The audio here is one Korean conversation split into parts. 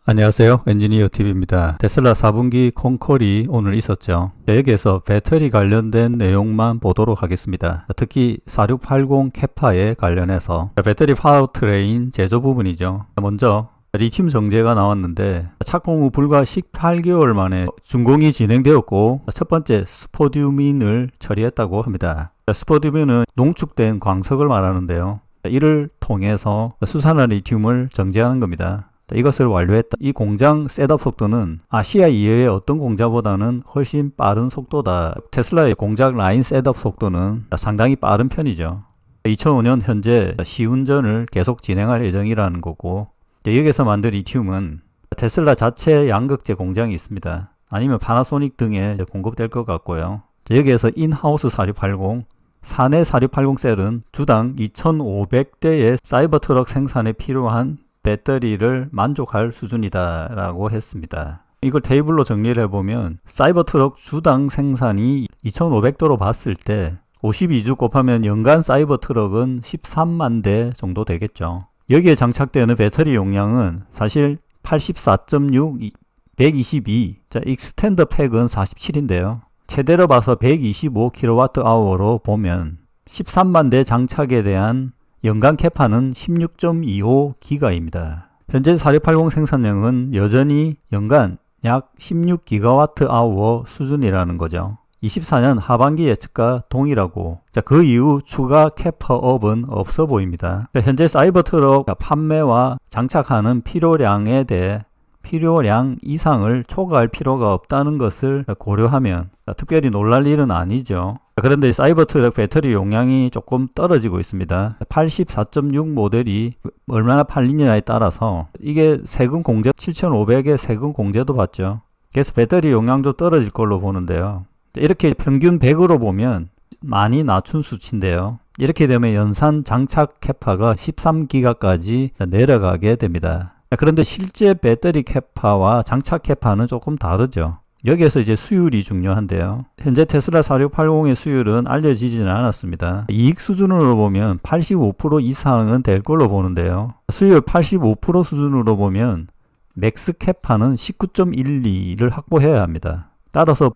안녕하세요. 엔지니어 TV입니다. 테슬라 4분기 콘콜이 오늘 있었죠. 여기에서 배터리 관련된 내용만 보도록 하겠습니다. 특히 4680 캐파에 관련해서 배터리 파워트레인 제조 부분이죠. 먼저 리튬 정제가 나왔는데 착공 후 불과 18개월 만에 준공이 진행되었고 첫 번째 스포듐민을 처리했다고 합니다. 스포듐민은 농축된 광석을 말하는데요. 이를 통해서 수산화 리튬을 정제하는 겁니다. 이것을 완료했다. 이 공장 셋업 속도는 아시아 이외의 어떤 공장보다는 훨씬 빠른 속도다. 테슬라의 공장 라인 셋업 속도는 상당히 빠른 편이죠. 2005년 현재 시운전을 계속 진행할 예정이라는 거고, 여기에서 만든 리튬은 테슬라 자체 양극재 공장이 있습니다. 아니면 파나소닉 등에 공급될 것 같고요. 여기에서 인하우스 4680, 사내 4680 셀은 주당 2500대의 사이버 트럭 생산에 필요한 배터리를 만족할 수준이다 라고 했습니다. 이걸 테이블로 정리를 해보면 사이버 트럭 주당 생산이 2500도로 봤을 때 52주 곱하면 연간 사이버 트럭은 13만 대 정도 되겠죠. 여기에 장착되는 배터리 용량은 사실 84.6, 122, 익스텐더 팩은 47인데요. 최대로 봐서 125kWh로 보면 13만 대 장착에 대한 연간 캐파는 16.25기가입니다. 현재 4680 생산량은 여전히 연간 약 16GWh 수준이라는 거죠. 24년 하반기 예측과 동일하고 그 이후 추가 캐파업은 없어 보입니다. 현재 사이버 트럭 판매와 장착하는 필요량에 대해 필요량 이상을 초과할 필요가 없다는 것을 고려하면 특별히 놀랄 일은 아니죠. 그런데 사이버 트럭 배터리 용량이 조금 떨어지고 있습니다. 84.6 모델이 얼마나 팔리냐에 따라서 이게 세금 공제 7,500에 세금 공제도 받죠. 그래서 배터리 용량도 떨어질 걸로 보는데요. 이렇게 평균 100으로 보면 많이 낮춘 수치인데요. 이렇게 되면 연산 장착 캐파가 13기가까지 내려가게 됩니다. 그런데 실제 배터리 캐파와 장착 캐파는 조금 다르죠. 여기에서 이제 수율이 중요한데요. 현재 테슬라 4680의 수율은 알려지지는 않았습니다. 이익 수준으로 보면 85% 이상은 될 걸로 보는데요. 수율 85% 수준으로 보면 맥스 캐파는 19.12를 확보해야 합니다. 따라서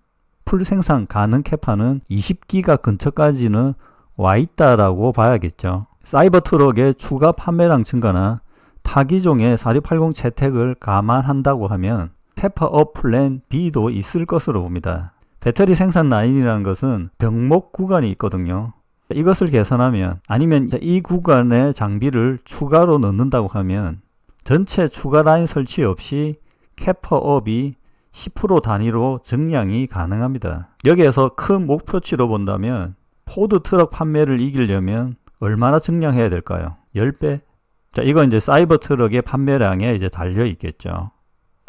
풀 생산 가능 캐파는 20기가 근처까지는 와 있다라고 봐야겠죠. 사이버 트럭의 추가 판매량 증가나 타기종의 4680 채택을 감안한다고 하면 캐파업 플랜 B도 있을 것으로 봅니다. 배터리 생산 라인이라는 것은 병목 구간이 있거든요. 이것을 계산하면 아니면 이 구간에 장비를 추가로 넣는다고 하면 전체 추가 라인 설치 없이 캐파업이 10% 단위로 증량이 가능합니다. 여기에서 큰 목표치로 본다면 포드 트럭 판매를 이기려면 얼마나 증량해야 될까요? 10배? 이건 이제 사이버 트럭의 판매량에 이제 달려 있겠죠.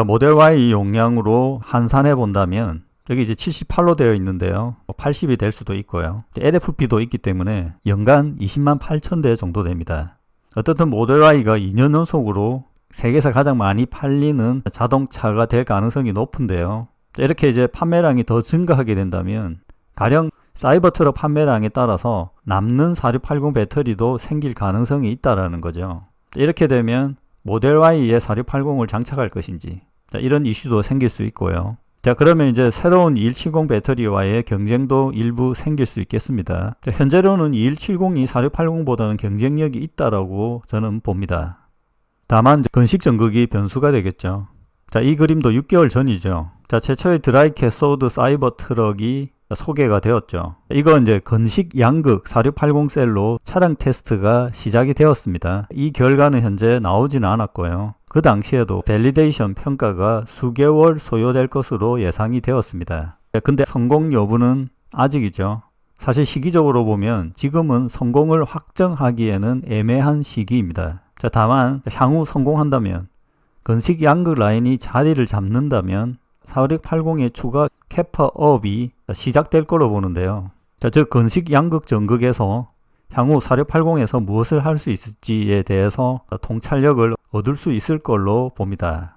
모델 Y 용량으로 환산해 본다면 여기 이제 78로 되어 있는데요. 80이 될 수도 있고요. LFP도 있기 때문에 연간 20만 8천 대 정도 됩니다. 어떻든 모델 Y가 2년 연속으로 세계에서 가장 많이 팔리는 자동차가 될 가능성이 높은데요. 이렇게 이제 판매량이 더 증가하게 된다면 가령 사이버 트럭 판매량에 따라서 남는 4680 배터리도 생길 가능성이 있다라는 거죠. 이렇게 되면 모델 Y에 4680을 장착할 것인지 이런 이슈도 생길 수 있고요. 그러면 이제 새로운 2170 배터리와의 경쟁도 일부 생길 수 있겠습니다. 현재로는 2170이 4680보다는 경쟁력이 있다라고 저는 봅니다. 다만 건식 전극이 변수가 되겠죠. 이 그림도 6개월 전이죠. 최초의 드라이 캐소드 사이버 트럭이 소개가 되었죠. 이건 이제 건식 양극 4680 셀로 차량 테스트가 시작이 되었습니다. 이 결과는 현재 나오지는 않았고요. 그 당시에도 밸리데이션 평가가 수개월 소요될 것으로 예상이 되었습니다. 근데 성공 여부는 아직이죠. 사실 시기적으로 보면 지금은 성공을 확정하기에는 애매한 시기입니다. 다만 향후 성공한다면 건식 양극 라인이 자리를 잡는다면 4680의 추가 캐파업이 시작될 거로 보는데요. 즉 건식 양극 전극에서 향후 4680에서 무엇을 할 수 있을지에 대해서 통찰력을 얻을 수 있을 걸로 봅니다.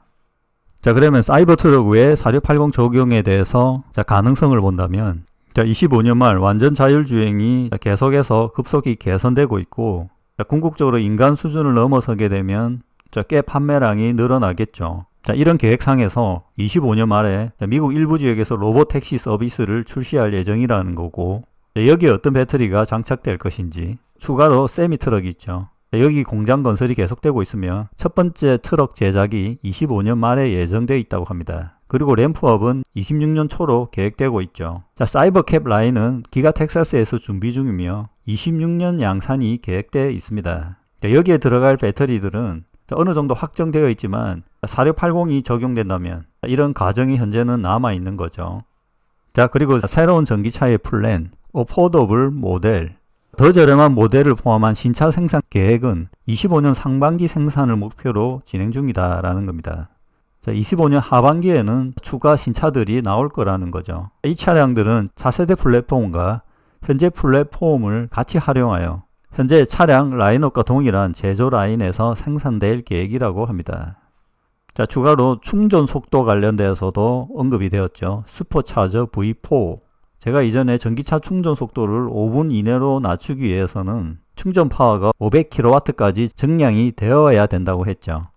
그러면 사이버 트럭 외에 4680 적용에 대해서 가능성을 본다면 25년 말 완전 자율주행이 계속해서 급속히 개선되고 있고 궁극적으로 인간 수준을 넘어서게 되면 꽤 판매량이 늘어나겠죠. 자, 이런 계획상에서 25년 말에 미국 일부 지역에서 로보택시 서비스를 출시할 예정이라는 거고, 여기에 어떤 배터리가 장착될 것인지, 추가로 세미 트럭이 있죠. 여기 공장 건설이 계속되고 있으며 첫 번째 트럭 제작이 25년 말에 예정되어 있다고 합니다. 그리고 램프업은 26년 초로 계획되고 있죠. 자, 사이버캡 라인은 기가 텍사스에서 준비 중이며 26년 양산이 계획되어 있습니다. 자, 여기에 들어갈 배터리들은 어느 정도 확정되어 있지만 4680이 적용된다면 이런 가정이 현재는 남아 있는 거죠. 자, 그리고 새로운 전기차의 플랜, 어포더블 모델, 더 저렴한 모델을 포함한 신차 생산 계획은 25년 상반기 생산을 목표로 진행 중이다라는 겁니다. 자, 25년 하반기에는 추가 신차들이 나올 거라는 거죠. 이 차량들은 차세대 플랫폼과 현재 플랫폼을 같이 활용하여 현재 차량 라인업과 동일한 제조 라인에서 생산될 계획이라고 합니다. 자, 추가로 충전 속도 관련돼서도 언급이 되었죠. 슈퍼차저 V4. 제가 이전에 전기차 충전 속도를 5분 이내로 낮추기 위해서는 충전 파워가 500kW까지 증량이 되어야 된다고 했죠.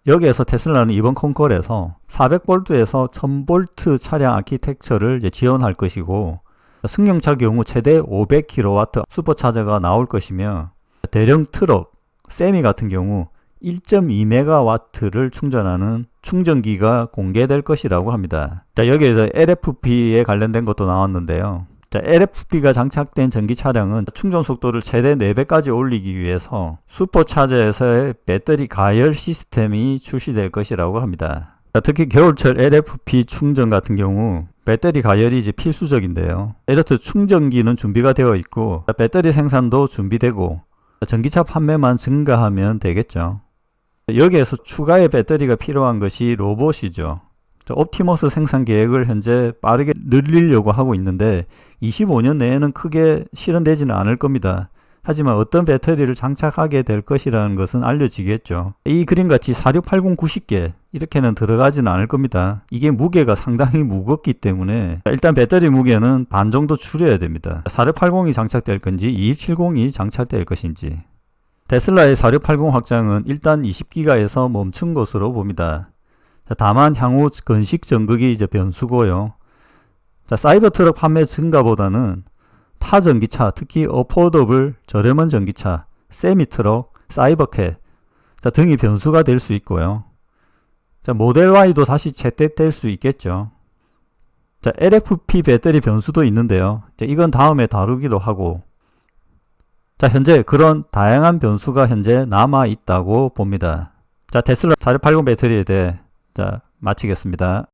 여기에서 테슬라는 이번 컨콜에서 400V에서 1000V 차량 아키텍처를 지원할 것이고, 승용차 경우 최대 500kW 슈퍼차저가 나올 것이며, 대형 트럭, 세미 같은 경우 1.2MW를 충전하는 충전기가 공개될 것이라고 합니다. 자, 여기에서 LFP에 관련된 것도 나왔는데요. 자, LFP가 장착된 전기 차량은 충전 속도를 최대 4배까지 올리기 위해서 슈퍼차저에서의 배터리 가열 시스템이 출시될 것이라고 합니다. 자, 특히 겨울철 LFP 충전 같은 경우 배터리 가열이 이제 필수적인데요. 이렇듯 충전기는 준비가 되어 있고 배터리 생산도 준비되고 전기차 판매만 증가하면 되겠죠. 여기에서 추가의 배터리가 필요한 것이 로봇이죠. 옵티머스 생산 계획을 현재 빠르게 늘리려고 하고 있는데 25년 내에는 크게 실현되지는 않을 겁니다. 하지만 어떤 배터리를 장착하게 될 것이라는 것은 알려지겠죠. 이 그림같이 4680 90개 이렇게는 들어가지는 않을 겁니다. 이게 무게가 상당히 무겁기 때문에 일단 배터리 무게는 반 정도 줄여야 됩니다. 4680이 장착될 건지 2270이 장착될 것인지. 테슬라의 4680 확장은 일단 20기가에서 멈춘 것으로 봅니다. 다만 향후 건식 전극이 이제 변수고요. 자, 사이버 트럭 판매 증가보다는 타 전기차, 특히 어포더블 저렴한 전기차, 세미 트럭, 사이버캣 등이 변수가 될 수 있고요. 자, 모델 Y도 다시 채택될 수 있겠죠. 자, LFP 배터리 변수도 있는데요. 이건 다음에 다루기로 하고, 자, 현재 그런 다양한 변수가 현재 남아 있다고 봅니다. 자, 테슬라 4680 배터리에 대해 마치겠습니다.